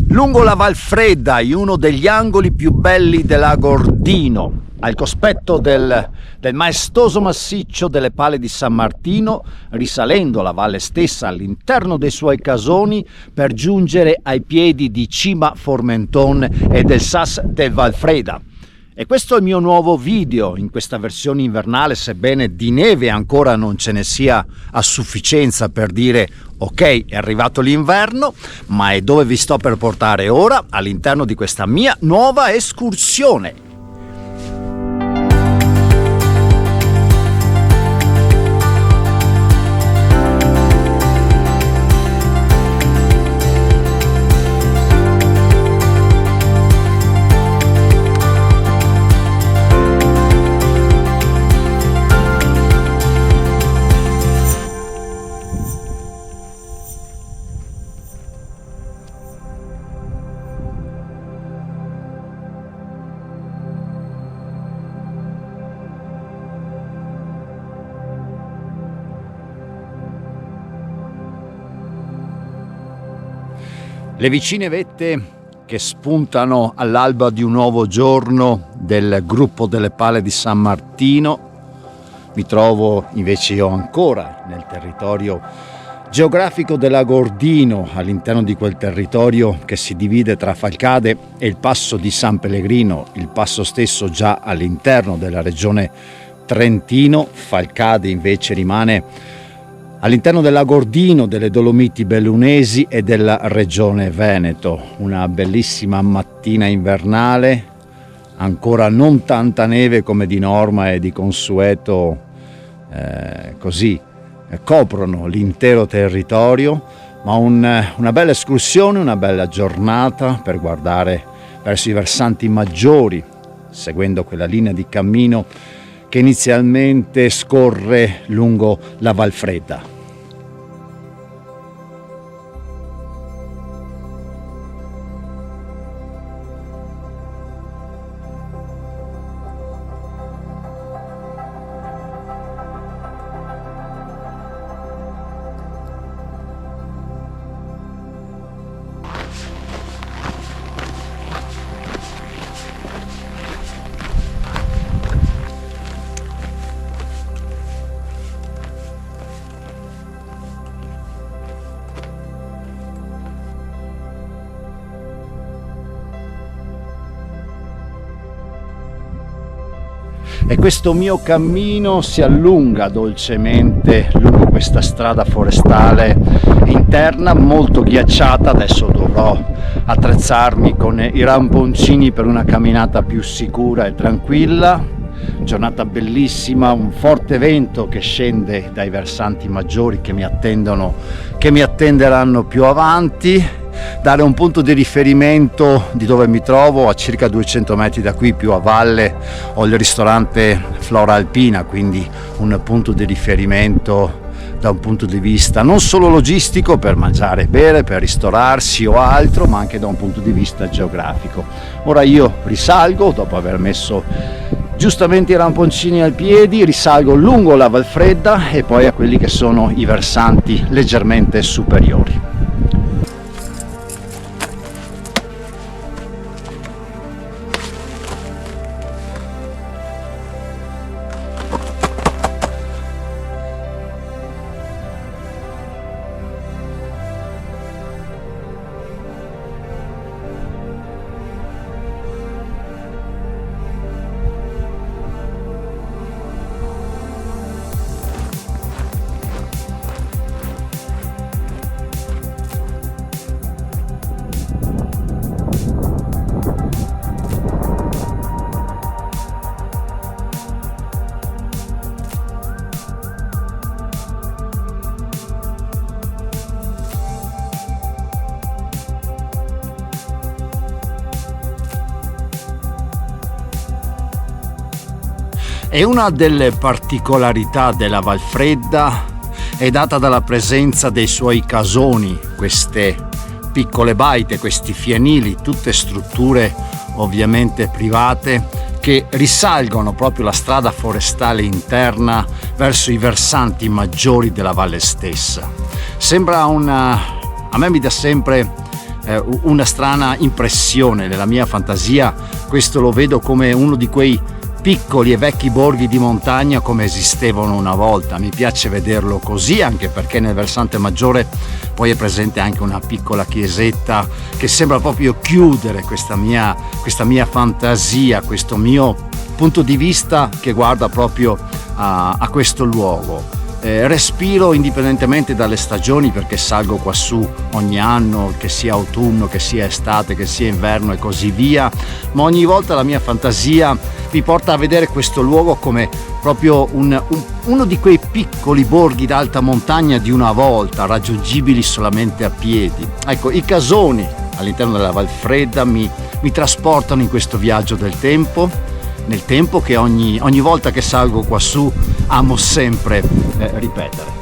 Lungo la Valfredda, in uno degli angoli più belli dell'Agordino, al cospetto del maestoso massiccio delle Pale di San Martino, risalendo la valle stessa all'interno dei suoi casoni per giungere ai piedi di Cima Formenton e del Sas del Valfredda. E questo è il mio nuovo video in questa versione invernale, sebbene di neve ancora non ce ne sia a sufficienza per dire ok, è arrivato l'inverno, ma è dove vi sto per portare ora all'interno di questa mia nuova escursione. Le vicine vette che spuntano all'alba di un nuovo giorno del gruppo delle Pale di San Martino. Mi trovo invece io ancora nel territorio geografico dell'Agordino, all'interno di quel territorio che si divide tra Falcade e il passo di San Pellegrino, il passo stesso già all'interno della regione Trentino. Falcade invece rimane all'interno dell'Agordino, delle Dolomiti Bellunesi e della regione Veneto. Una bellissima mattina invernale, ancora non tanta neve come di norma e di consueto, coprono l'intero territorio, ma una bella escursione, una bella giornata per guardare verso i versanti maggiori, seguendo quella linea di cammino che inizialmente scorre lungo la Valfredda. E questo mio cammino si allunga dolcemente lungo questa strada forestale interna molto ghiacciata. Adesso dovrò attrezzarmi con i ramponcini per una camminata più sicura e tranquilla. Giornata bellissima, un forte vento che scende dai versanti maggiori che mi attenderanno più avanti. Dare un punto di riferimento di dove mi trovo: a circa 200 metri da qui, più a valle, ho il ristorante Flora Alpina, quindi un punto di riferimento da un punto di vista non solo logistico per mangiare e bere, per ristorarsi o altro, ma anche da un punto di vista geografico. Ora io risalgo, dopo aver messo giustamente i ramponcini ai piedi, risalgo lungo la Valfredda e poi a quelli che sono i versanti leggermente superiori. E una delle particolarità della Valfredda è data dalla presenza dei suoi casoni, queste piccole baite, questi fienili, tutte strutture ovviamente private che risalgono proprio la strada forestale interna verso i versanti maggiori della valle stessa. A me mi dà sempre una strana impressione nella mia fantasia. Questo lo vedo come uno di quei piccoli e vecchi borghi di montagna come esistevano una volta. Mi piace vederlo così, anche perché nel versante maggiore poi è presente anche una piccola chiesetta che sembra proprio chiudere questa mia fantasia, questo mio punto di vista che guarda proprio a questo luogo. Respiro indipendentemente dalle stagioni, perché salgo quassù ogni anno, che sia autunno, che sia estate, che sia inverno e così via, ma ogni volta la mia fantasia mi porta a vedere questo luogo come proprio uno di quei piccoli borghi d'alta montagna di una volta, raggiungibili solamente a piedi. Ecco, i casoni all'interno della Valfredda mi trasportano in questo viaggio del tempo, nel tempo che ogni volta che salgo quassù amo sempre ripetere.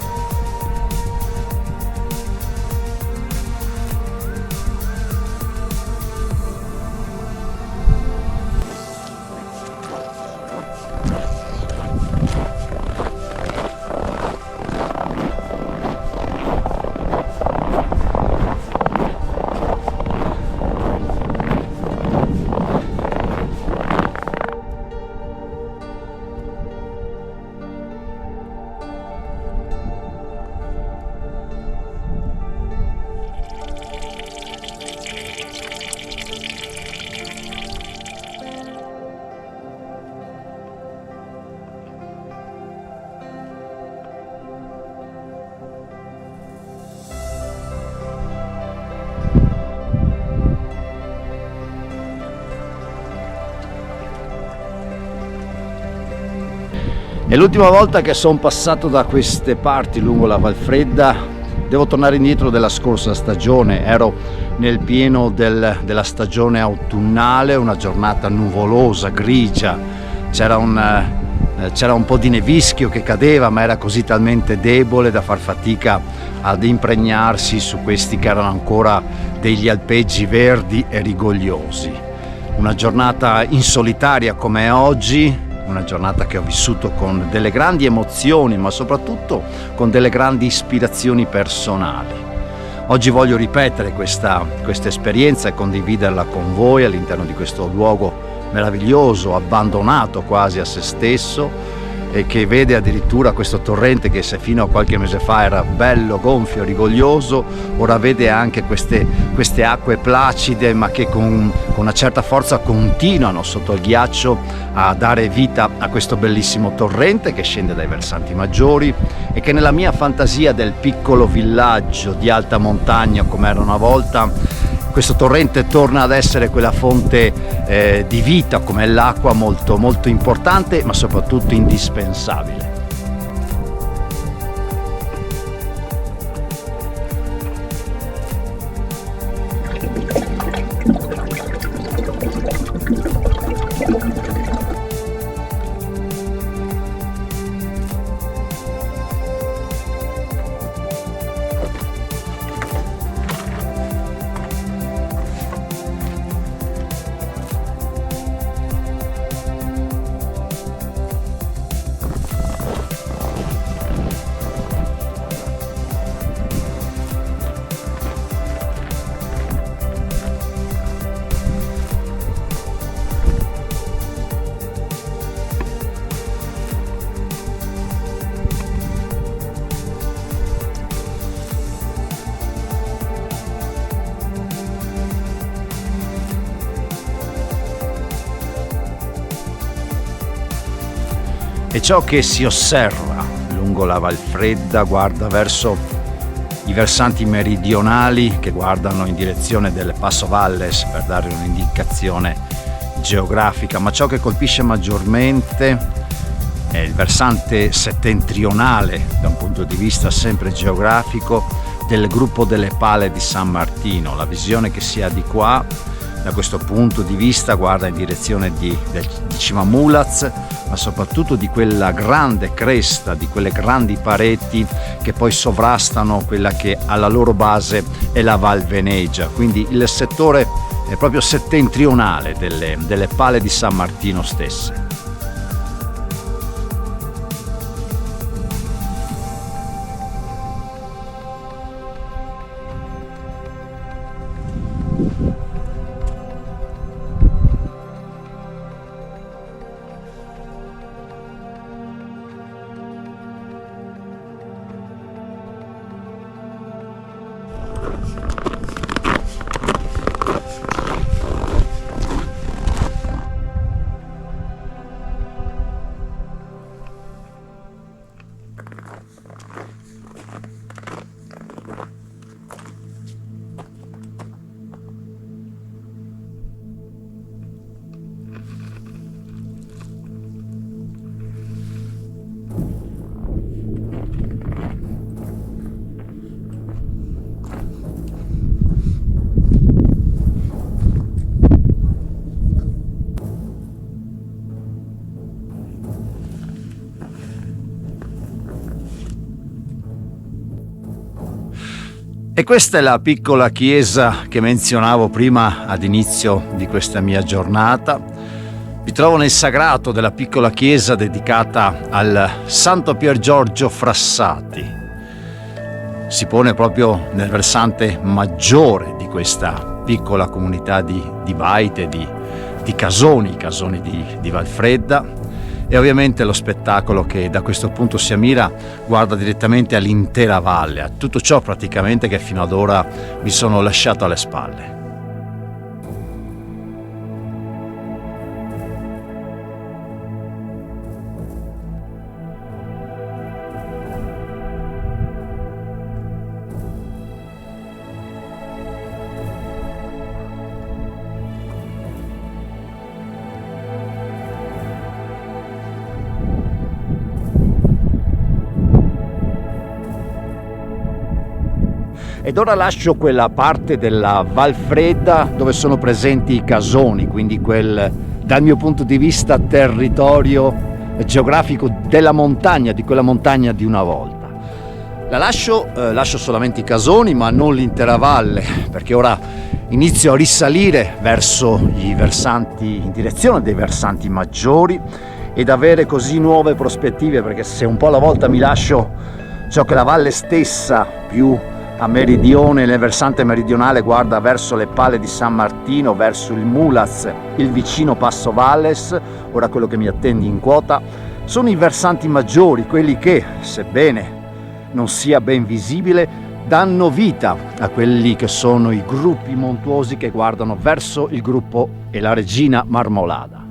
E l'ultima volta che sono passato da queste parti lungo la Valfredda, devo tornare indietro della scorsa stagione, ero nel pieno della stagione autunnale, una giornata nuvolosa, grigia, c'era un po' di nevischio che cadeva, ma era così talmente debole da far fatica ad impregnarsi su questi che erano ancora degli alpeggi verdi e rigogliosi. Una giornata insolitaria come oggi, una giornata che ho vissuto con delle grandi emozioni, ma soprattutto con delle grandi ispirazioni personali. Oggi voglio ripetere questa esperienza e condividerla con voi all'interno di questo luogo meraviglioso, abbandonato quasi a se stesso, e che vede addirittura questo torrente che, se fino a qualche mese fa era bello, gonfio, rigoglioso, ora vede anche queste acque placide, ma che con una certa forza continuano sotto il ghiaccio a dare vita a questo bellissimo torrente che scende dai versanti maggiori, e che nella mia fantasia del piccolo villaggio di alta montagna come era una volta, questo torrente torna ad essere quella fonte di vita come l'acqua, molto molto importante ma soprattutto indispensabile. E ciò che si osserva lungo la Valfredda guarda verso i versanti meridionali che guardano in direzione del Passo Valles, per dare un'indicazione geografica, ma ciò che colpisce maggiormente è il versante settentrionale, da un punto di vista sempre geografico, del gruppo delle Pale di San Martino. La visione che si ha di qua, da questo punto di vista, guarda in direzione di Cima Mulaz, ma soprattutto di quella grande cresta, di quelle grandi pareti che poi sovrastano quella che alla loro base è la Val Venegia. Quindi il settore è proprio settentrionale delle Pale di San Martino stesse. E questa è la piccola chiesa che menzionavo prima ad inizio di questa mia giornata. Mi trovo nel sagrato della piccola chiesa dedicata al Santo Pier Giorgio Frassati. Si pone proprio nel versante maggiore di questa piccola comunità di baite, di casoni, i casoni di Valfredda. E ovviamente lo spettacolo che da questo punto si ammira guarda direttamente all'intera valle, a tutto ciò praticamente che fino ad ora mi sono lasciato alle spalle. Ed ora lascio quella parte della Valfredda dove sono presenti i casoni, quindi quel, dal mio punto di vista, territorio geografico della montagna, di quella montagna di una volta. La lascio solamente i casoni, ma non l'intera valle, perché ora inizio a risalire verso i versanti, in direzione dei versanti maggiori, ed avere così nuove prospettive, perché se un po' alla volta mi lascio ciò che la valle stessa più a meridione, nel versante meridionale, guarda verso le Pale di San Martino, verso il Mulaz, il vicino Passo Valles, ora quello che mi attende in quota, sono i versanti maggiori, quelli che, sebbene non sia ben visibile, danno vita a quelli che sono i gruppi montuosi che guardano verso il gruppo e la regina Marmolada.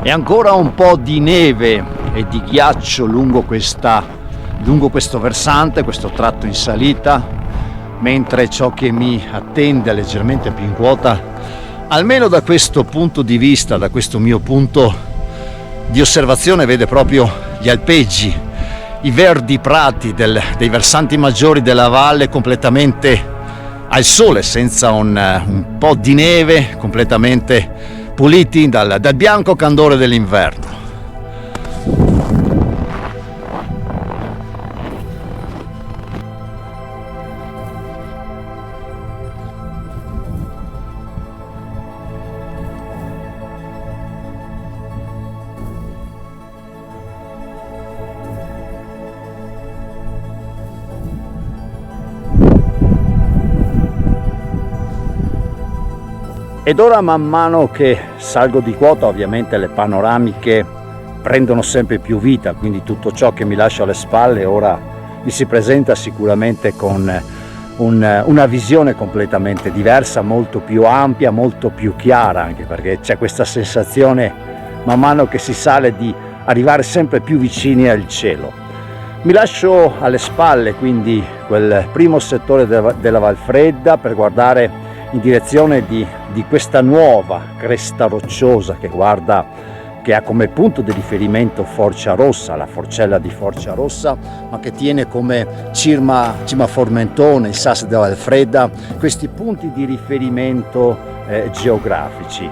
E ancora un po' di neve e di ghiaccio lungo questo versante, questo tratto in salita, mentre ciò che mi attende leggermente più in quota, almeno da questo punto di vista, da questo mio punto di osservazione, vede proprio gli alpeggi, i verdi prati dei versanti maggiori della valle completamente al sole, senza un po' di neve, completamente puliti dal bianco candore dell'inverno. Ed ora, man mano che salgo di quota, ovviamente le panoramiche prendono sempre più vita, quindi tutto ciò che mi lascio alle spalle ora mi si presenta sicuramente con una visione completamente diversa, molto più ampia, molto più chiara, anche perché c'è questa sensazione man mano che si sale di arrivare sempre più vicini al cielo. Mi lascio alle spalle quindi quel primo settore della Valfredda per guardare in direzione di questa nuova cresta rocciosa che ha come punto di riferimento Forcia Rossa, la forcella di Forcia Rossa, ma che tiene come Cima Formentone, il Sas della Valfredda, questi punti di riferimento geografici.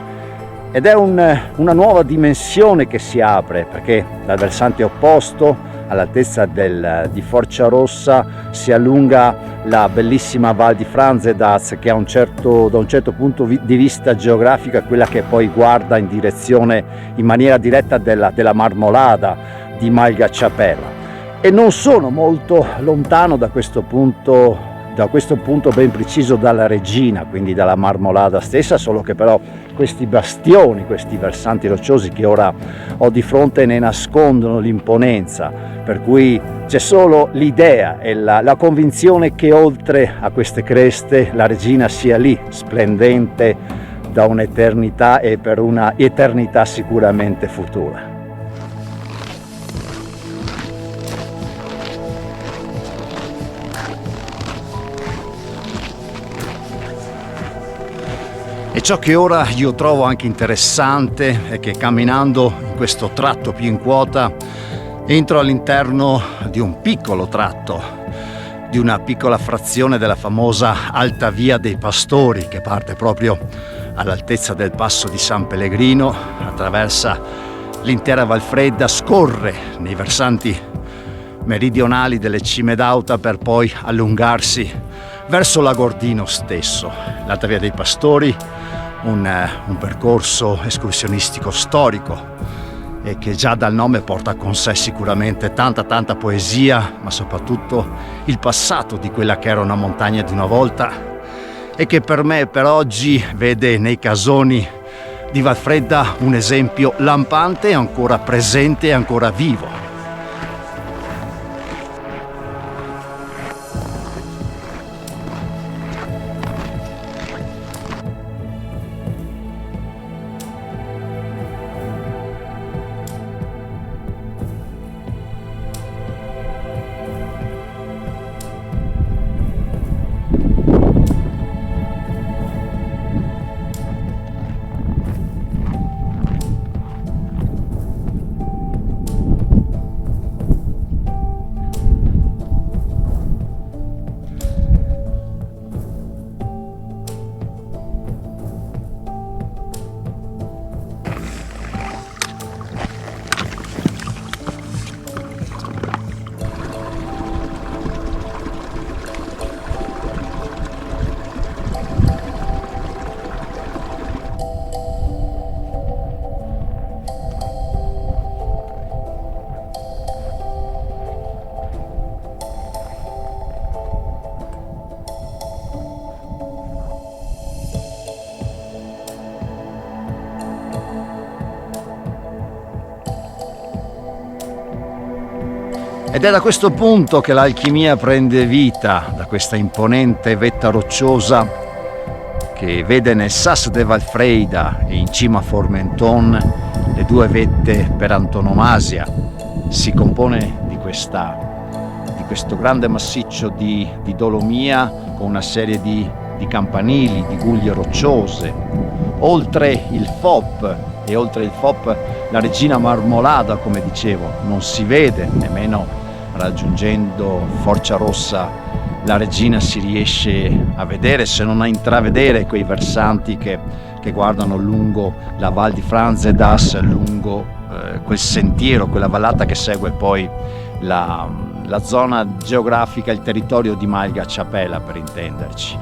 Ed è una nuova dimensione che si apre, perché dal versante opposto, all'altezza di Forcia Rossa, si allunga la bellissima Val di Franze-Daz, che da un certo punto di vista geografico è quella che poi guarda in direzione, in maniera diretta, della Marmolada di Malgacciapella, e non sono molto lontano da questo punto ben preciso dalla Regina, quindi dalla Marmolada stessa, solo che però questi bastioni, questi versanti rocciosi che ora ho di fronte ne nascondono l'imponenza, per cui c'è solo l'idea e la convinzione che oltre a queste creste la Regina sia lì, splendente da un'eternità e per una eternità sicuramente futura. E ciò che ora io trovo anche interessante è che camminando in questo tratto più in quota entro all'interno di un piccolo tratto, di una piccola frazione della famosa Alta Via dei Pastori, che parte proprio all'altezza del passo di San Pellegrino, attraversa l'intera Valfredda, scorre nei versanti meridionali delle Cime d'Auta per poi allungarsi verso l'Agordino stesso. L'Alta Via dei Pastori, un percorso escursionistico storico e che già dal nome porta con sé sicuramente tanta poesia, ma soprattutto il passato di quella che era una montagna di una volta e che per me, per oggi, vede nei casoni di Valfredda un esempio lampante, ancora presente e ancora vivo. Ed è da questo punto che l'alchimia prende vita, da questa imponente vetta rocciosa che vede nel Sas de Valfreida e in cima a Formenton le due vette per antonomasia. Si compone di questo grande massiccio di dolomia con una serie di campanili, di guglie rocciose. Oltre il FOP e oltre il FOP la Regina Marmolada, come dicevo, non si vede nemmeno raggiungendo Forcia Rossa. La Regina si riesce a vedere, se non a intravedere, quei versanti che guardano lungo la Val di Franze-Daz, lungo quel sentiero, quella vallata che segue poi la zona geografica, il territorio di Malgacciapella, per intenderci.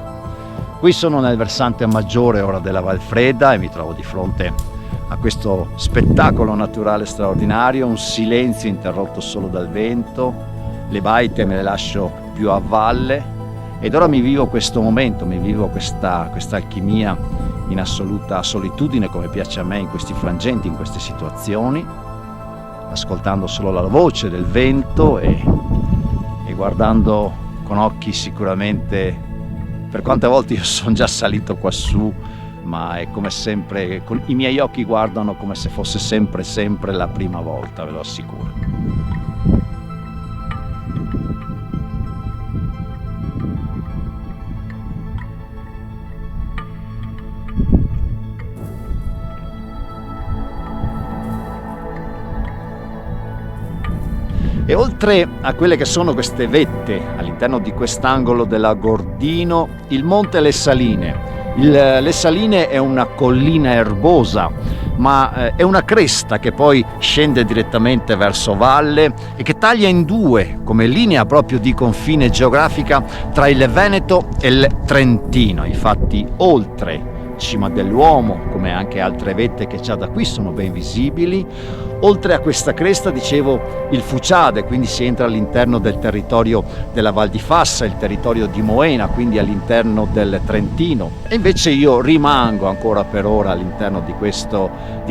Qui sono nel versante maggiore ora della Valfredda e mi trovo di fronte a questo spettacolo naturale straordinario, un silenzio interrotto solo dal vento. Le baite me le lascio più a valle ed ora mi vivo questo momento, mi vivo questa alchimia in assoluta solitudine, come piace a me in questi frangenti, in queste situazioni, ascoltando solo la voce del vento e guardando con occhi sicuramente, per quante volte io sono già salito quassù, ma è come sempre, i miei occhi guardano come se fosse sempre la prima volta, ve lo assicuro. E oltre a quelle che sono queste vette all'interno di quest'angolo dell'Agordino, il monte Le Saline. Le Saline è una collina erbosa ma è una cresta che poi scende direttamente verso valle e che taglia in due come linea proprio di confine geografica tra il Veneto e il Trentino. Infatti oltre Cima dell'Uomo, come anche altre vette che già da qui sono ben visibili, oltre a questa cresta dicevo il Fuciade, quindi si entra all'interno del territorio della Val di Fassa, il territorio di Moena, quindi all'interno del Trentino, e invece io rimango ancora per ora all'interno di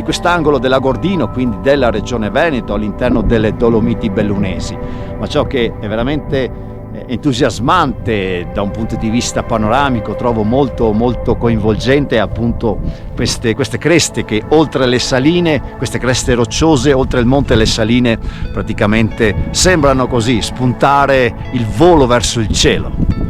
quest'angolo dell'Agordino, quindi della regione Veneto, all'interno delle Dolomiti Bellunesi. Ma ciò che è veramente entusiasmante da un punto di vista panoramico, trovo molto coinvolgente appunto queste creste che oltre le saline, queste creste rocciose oltre il monte e le saline praticamente sembrano così spuntare il volo verso il cielo.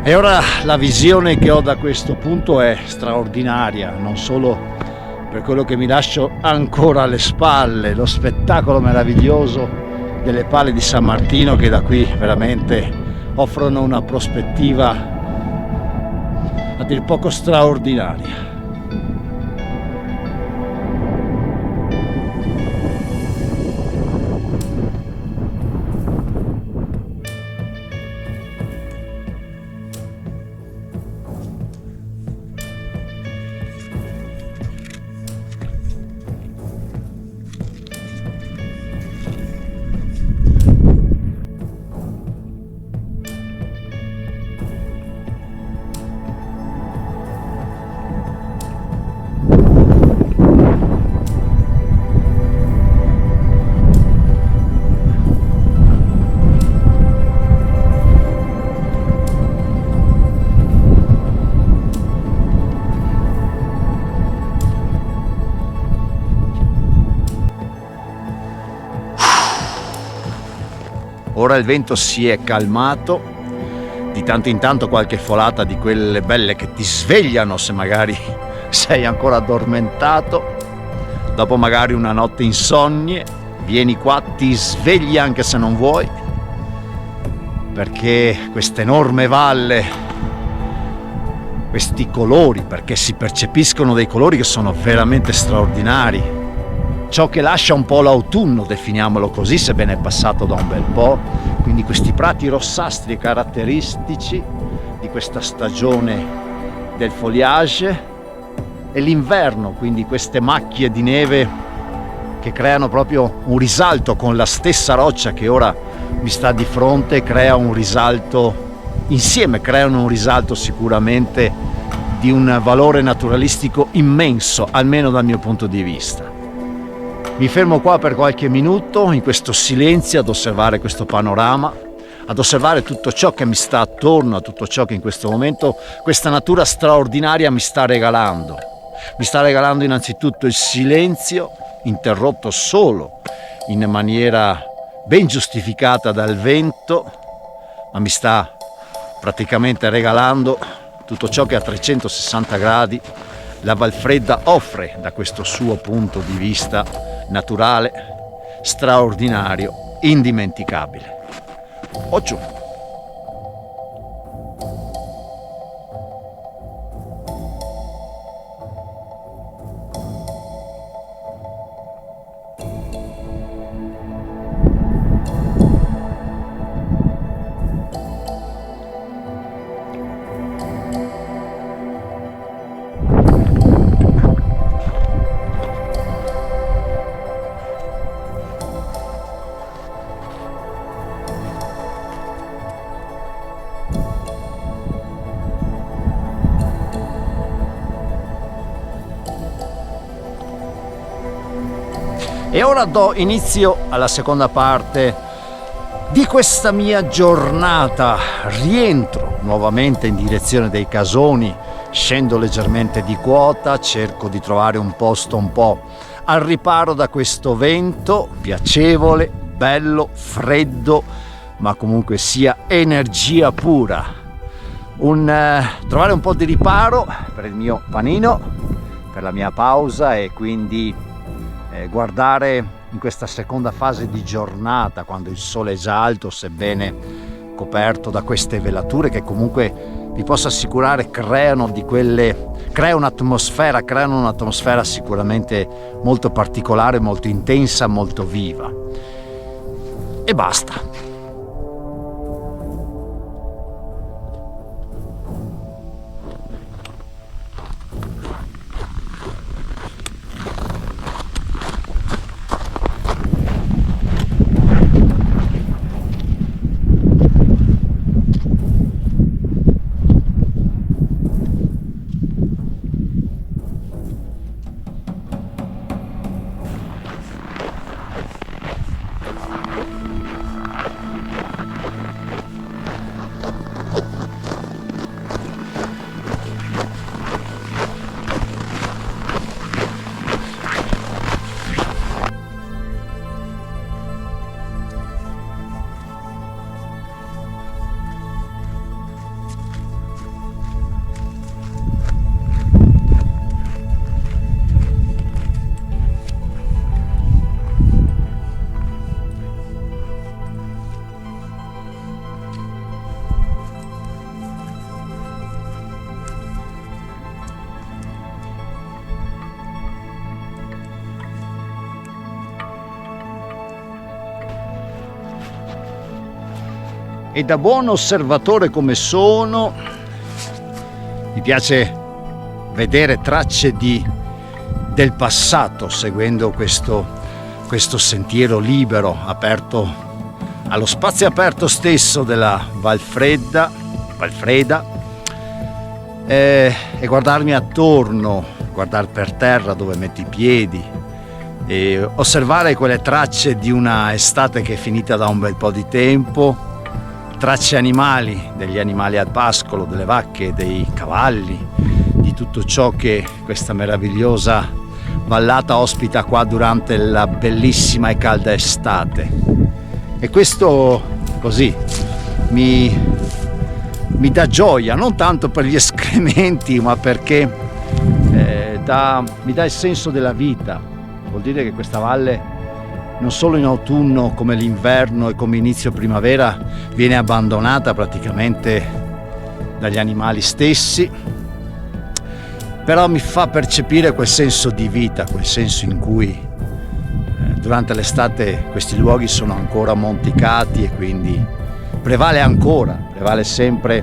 E ora la visione che ho da questo punto è straordinaria, non solo per quello che mi lascio ancora alle spalle, lo spettacolo meraviglioso delle Pale di San Martino, che da qui veramente offrono una prospettiva a dir poco straordinaria. Ora il vento si è calmato, di tanto in tanto qualche folata di quelle belle che ti svegliano se magari sei ancora addormentato, dopo magari una notte insonnie, vieni qua, ti svegli anche se non vuoi, perché questa enorme valle, questi colori, perché si percepiscono dei colori che sono veramente straordinari, ciò che lascia un po' l'autunno, definiamolo così, sebbene è passato da un bel po', quindi questi prati rossastri caratteristici di questa stagione del foliage, e l'inverno, quindi queste macchie di neve che creano proprio un risalto con la stessa roccia che ora mi sta di fronte, crea un risalto, insieme creano un risalto sicuramente di un valore naturalistico immenso, almeno dal mio punto di vista. Mi fermo qua per qualche minuto in questo silenzio ad osservare questo panorama, ad osservare tutto ciò che mi sta attorno, a tutto ciò che in questo momento questa natura straordinaria mi sta regalando. Mi sta regalando innanzitutto il silenzio, interrotto solo in maniera ben giustificata dal vento, ma mi sta praticamente regalando tutto ciò che a 360 gradi la Valfredda offre da questo suo punto di vista naturale, straordinario, indimenticabile. Oggi. E ora do inizio alla seconda parte di questa mia giornata. Rientro nuovamente in direzione dei Casoni, scendo leggermente di quota, cerco di trovare un posto un po' al riparo da questo vento piacevole, bello, freddo, ma comunque sia energia pura. Trovare un po' di riparo per il mio panino, per la mia pausa, e quindi guardare in questa seconda fase di giornata, quando il sole è già alto, sebbene coperto da queste velature che comunque vi posso assicurare creano un'atmosfera sicuramente molto particolare, molto intensa, molto viva. E basta. E da buon osservatore come sono, mi piace vedere tracce del passato seguendo questo sentiero libero aperto allo spazio aperto stesso della Valfredda e guardarmi attorno, guardare per terra dove metto i piedi e osservare quelle tracce di una estate che è finita da un bel po' di tempo. Tracce animali, degli animali al pascolo, delle vacche, dei cavalli, di tutto ciò che questa meravigliosa vallata ospita qua durante la bellissima e calda estate. E questo così mi dà gioia, non tanto per gli escrementi, ma perché mi dà il senso della vita. Vuol dire che questa valle, non solo in autunno come l'inverno e come inizio primavera, viene abbandonata praticamente dagli animali stessi, però mi fa percepire quel senso di vita, quel senso in cui durante l'estate questi luoghi sono ancora monticati e quindi prevale sempre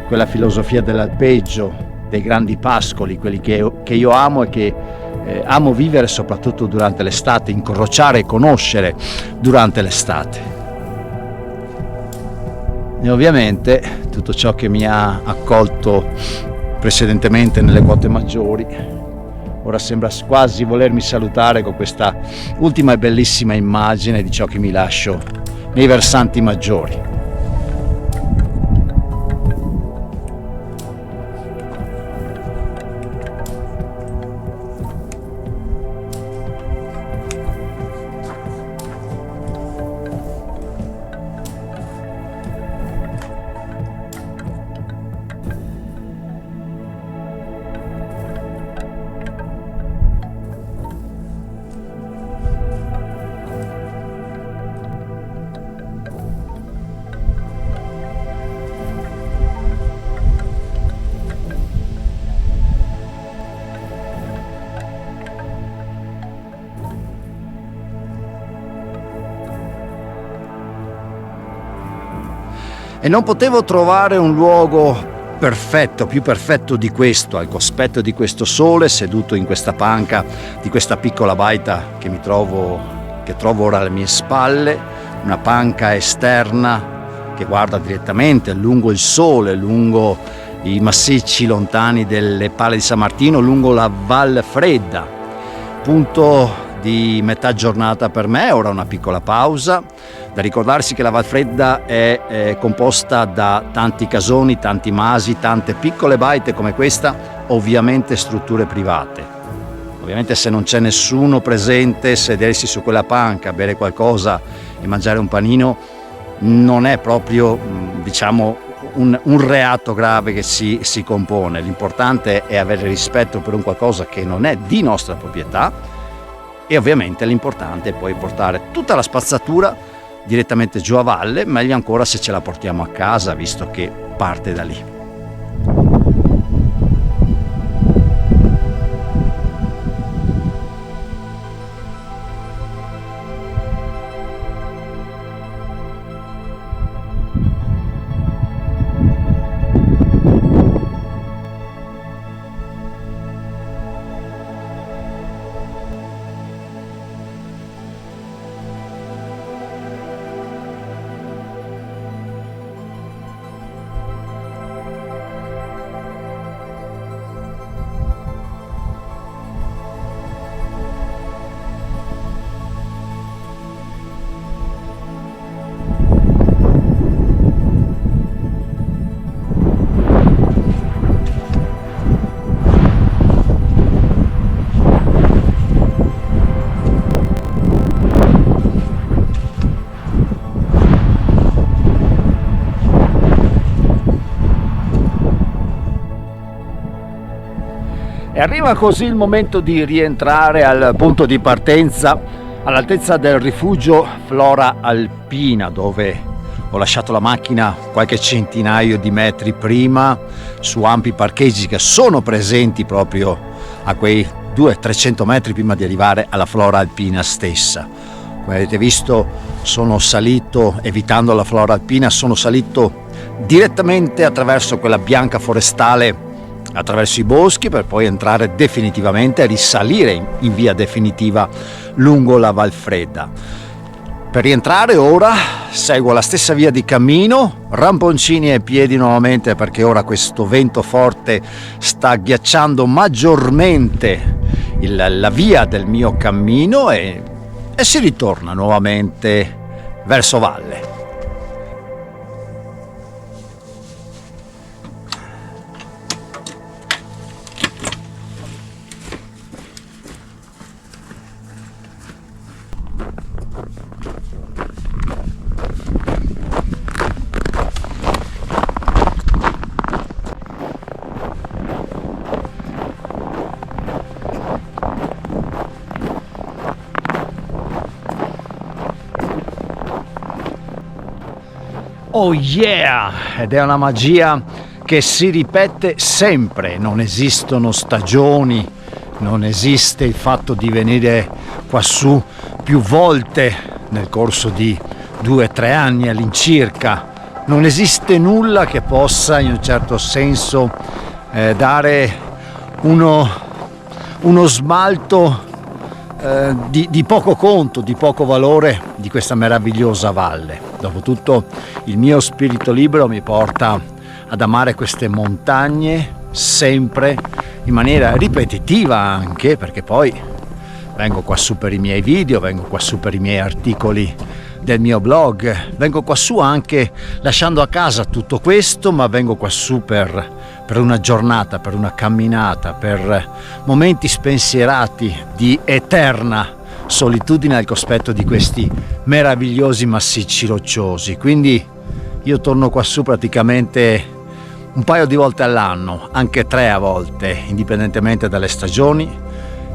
quella filosofia dell'alpeggio, dei grandi pascoli, quelli che io amo e che amo vivere soprattutto durante l'estate, incrociare e conoscere durante l'estate. E ovviamente tutto ciò che mi ha accolto precedentemente nelle quote maggiori ora sembra quasi volermi salutare con questa ultima e bellissima immagine di ciò che mi lascio nei versanti maggiori. E non potevo trovare un luogo perfetto, più perfetto di questo, al cospetto di questo sole, seduto in questa panca di questa piccola baita che trovo ora alle mie spalle, una panca esterna che guarda direttamente lungo il sole, lungo i massicci lontani delle Pale di San Martino, lungo la Valfredda. Punto di metà giornata per me, ora una piccola pausa. Da ricordarsi che la Valfredda è composta da tanti casoni, tanti masi, tante piccole baite come questa, ovviamente strutture private. Ovviamente se non c'è nessuno presente, sedersi su quella panca, bere qualcosa e mangiare un panino non è proprio, diciamo, un reato grave che si compone. L'importante è avere rispetto per un qualcosa che non è di nostra proprietà e ovviamente l'importante è poi portare tutta la spazzatura direttamente giù a valle, meglio ancora se ce la portiamo a casa, visto che parte da lì. E arriva così il momento di rientrare al punto di partenza, all'altezza del rifugio Flora Alpina, dove ho lasciato la macchina qualche centinaio di metri prima su ampi parcheggi che sono presenti proprio a quei 200-300 metri prima di arrivare alla Flora Alpina stessa. Come avete visto, sono salito, evitando la Flora Alpina, sono salito direttamente attraverso quella bianca forestale, attraverso i boschi, per poi entrare definitivamente e risalire in via definitiva lungo la Valfredda. Per rientrare ora seguo la stessa via di cammino, ramponcini ai piedi nuovamente, perché ora questo vento forte sta ghiacciando maggiormente la via del mio cammino e si ritorna nuovamente verso valle. Oh yeah! Ed è una magia che si ripete sempre, non esistono stagioni, non esiste il fatto di venire quassù più volte nel corso di 2-3 anni all'incirca, non esiste nulla che possa in un certo senso dare uno smalto di poco conto, di poco valore di questa meravigliosa valle. Dopotutto il mio spirito libero mi porta ad amare queste montagne sempre in maniera ripetitiva, anche perché poi vengo quassù per i miei video, vengo quassù per i miei articoli del mio blog, vengo quassù anche lasciando a casa tutto questo, ma vengo quassù per una giornata, per una camminata, per momenti spensierati di eterna solitudine al cospetto di questi meravigliosi massicci rocciosi. Quindi io torno quassù praticamente un paio di volte all'anno, anche 3 a volte, indipendentemente dalle stagioni,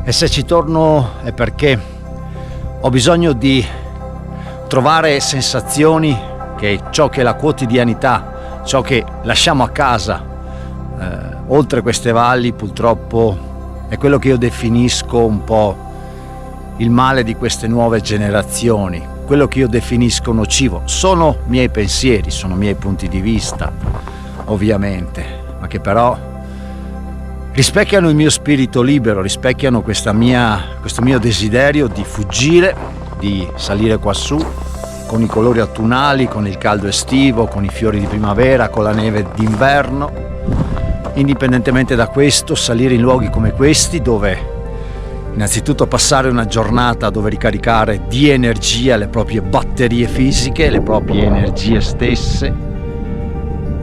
e se ci torno è perché ho bisogno di trovare sensazioni che ciò che è la quotidianità, ciò che lasciamo a casa oltre queste valli, purtroppo è quello che io definisco un po' il male di queste nuove generazioni, quello che io definisco nocivo. Sono miei pensieri, sono miei punti di vista, ovviamente, ma che però rispecchiano il mio spirito libero, rispecchiano questo mio desiderio di fuggire, di salire quassù con i colori autunnali, con il caldo estivo, con i fiori di primavera, con la neve d'inverno. Indipendentemente da questo, salire in luoghi come questi, dove innanzitutto passare una giornata dove ricaricare di energia le proprie batterie fisiche, le proprie energie stesse,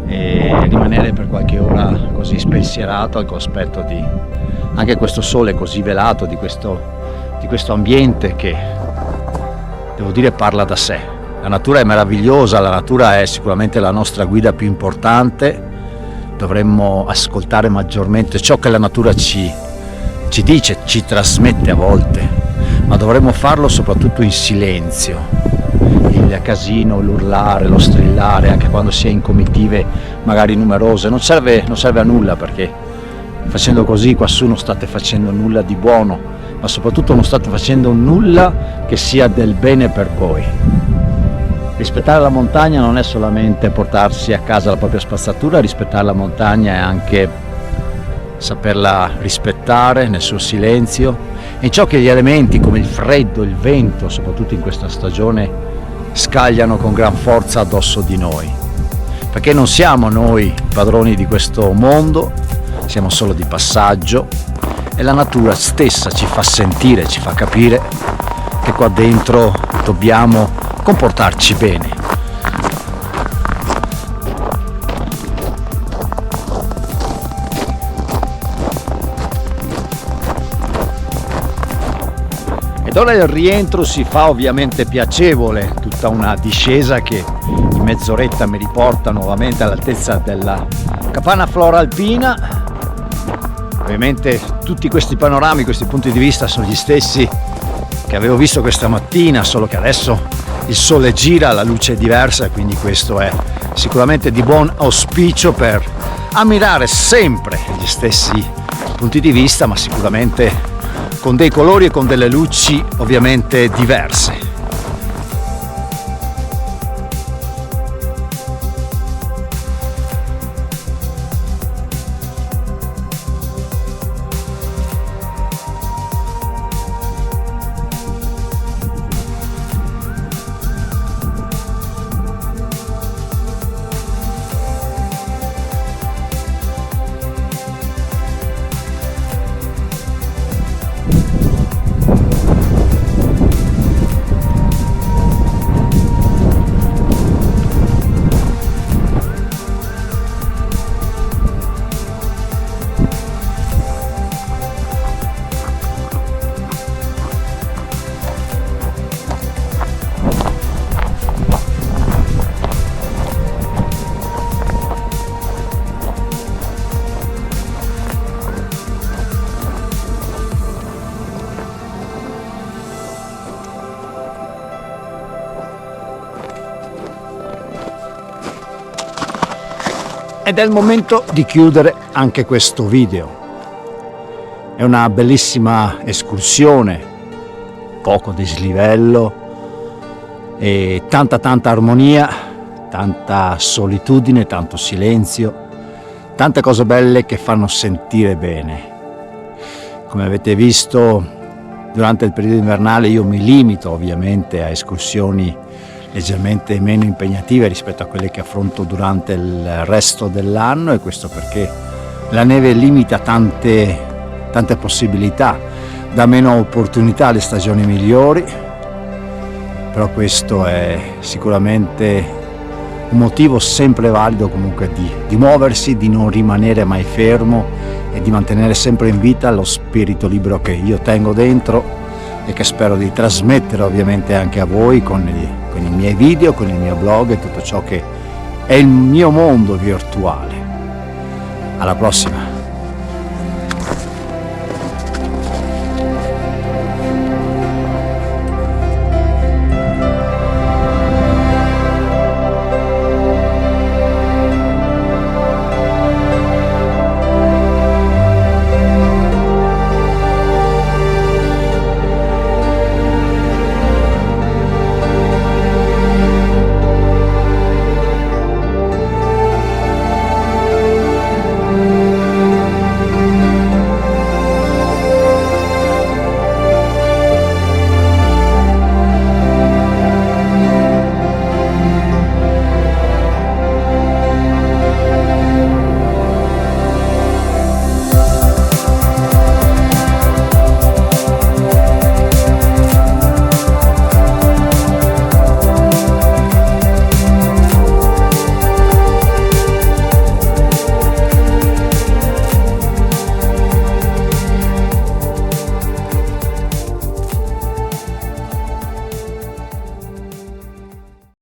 e rimanere per qualche ora così spensierato al cospetto di anche questo sole così velato, di questo ambiente che, devo dire, parla da sé. La natura è meravigliosa, la natura è sicuramente la nostra guida più importante. Dovremmo ascoltare maggiormente ciò che la natura ci dice, ci trasmette a volte, ma dovremmo farlo soprattutto in silenzio. Il casino, l'urlare, lo strillare, anche quando si è in comitive magari numerose, non serve a nulla, perché facendo così quassù non state facendo nulla di buono, ma soprattutto non state facendo nulla che sia del bene per voi. Rispettare la montagna non è solamente portarsi a casa la propria spazzatura, rispettare la montagna è anche saperla rispettare nel suo silenzio e in ciò che gli elementi come il freddo, il vento, soprattutto in questa stagione, scagliano con gran forza addosso di noi, perché non siamo noi padroni di questo mondo, siamo solo di passaggio e la natura stessa ci fa sentire, ci fa capire che qua dentro dobbiamo comportarci bene. Ed ora il rientro si fa ovviamente piacevole, tutta una discesa che in mezz'oretta mi riporta nuovamente all'altezza della Capanna Flora Alpina. Ovviamente tutti questi panorami, questi punti di vista sono gli stessi che avevo visto questa mattina, solo che adesso il sole gira, la luce è diversa e quindi questo è sicuramente di buon auspicio per ammirare sempre gli stessi punti di vista, ma sicuramente con dei colori e con delle luci ovviamente diverse. Ed è il momento di chiudere anche questo video. È una bellissima escursione, poco dislivello e tanta armonia, tanta solitudine, tanto silenzio, tante cose belle che fanno sentire bene. Come avete visto, durante il periodo invernale io mi limito ovviamente a escursioni leggermente meno impegnative rispetto a quelle che affronto durante il resto dell'anno, e questo perché la neve limita tante possibilità, dà meno opportunità alle stagioni migliori, però questo è sicuramente un motivo sempre valido comunque di muoversi, di non rimanere mai fermo e di mantenere sempre in vita lo spirito libero che io tengo dentro e che spero di trasmettere ovviamente anche a voi con i miei video, con il mio blog e tutto ciò che è il mio mondo virtuale. Alla prossima!